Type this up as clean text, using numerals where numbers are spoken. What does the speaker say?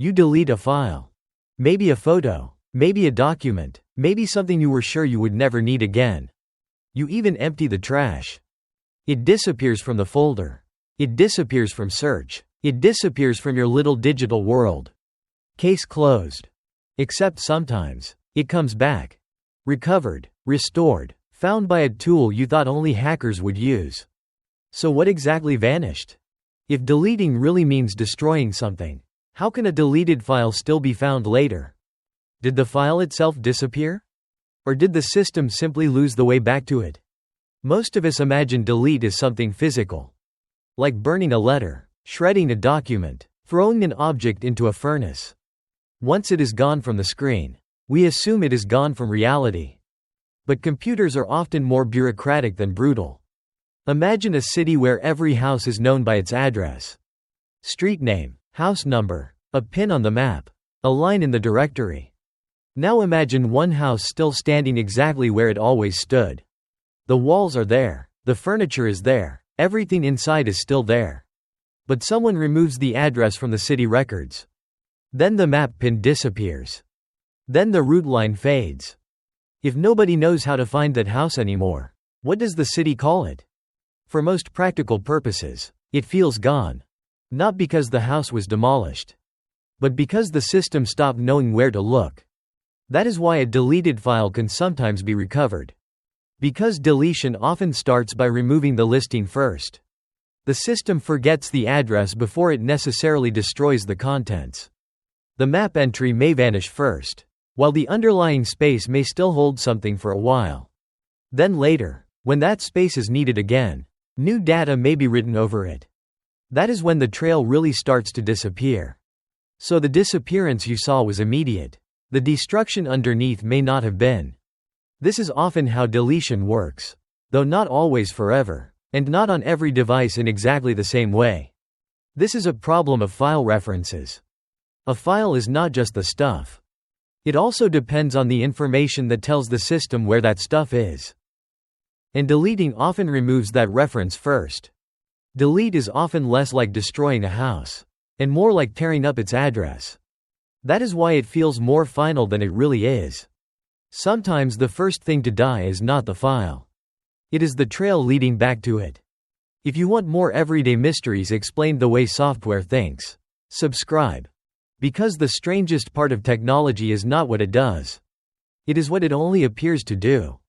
You delete a file. Maybe a photo. Maybe a document. Maybe something you were sure you would never need again. You even empty the trash. It disappears from the folder. It disappears from search. It disappears from your little digital world. Case closed. Except sometimes, it comes back. Recovered, restored, found by a tool you thought only hackers would use. So what exactly vanished? If deleting really means destroying something, how can a deleted file still be found later? Did the file itself disappear? Or did the system simply lose the way back to it? Most of us imagine delete as something physical. Like burning a letter, shredding a document, throwing an object into a furnace. Once it is gone from the screen, we assume it is gone from reality. But computers are often more bureaucratic than brutal. Imagine a city where every house is known by its address. Street name, house number, a pin on the map, a line in the directory. Now imagine one house still standing exactly where it always stood. The walls are there, the furniture is there, everything inside is still there. But someone removes the address from the city records. Then the map pin disappears. Then the route line fades. If nobody knows how to find that house anymore, what does the city call it? For most practical purposes, it feels gone. Not because the house was demolished, but because the system stopped knowing where to look. That is why a deleted file can sometimes be recovered. Because deletion often starts by removing the listing first. The system forgets the address before it necessarily destroys the contents. The map entry may vanish first, while the underlying space may still hold something for a while. Then later, when that space is needed again, new data may be written over it. That is when the trail really starts to disappear. So the disappearance you saw was immediate. The destruction underneath may not have been. This is often how deletion works, though not always forever, and not on every device in exactly the same way. This is a problem of file references. A file is not just the stuff. It also depends on the information that tells the system where that stuff is. And deleting often removes that reference first. Delete is often less like destroying a house, and more like tearing up its address. That is why it feels more final than it really is. Sometimes the first thing to die is not the file. It is the trail leading back to it. If you want more everyday mysteries explained the way software thinks, subscribe. Because the strangest part of technology is not what it does. It is what it only appears to do.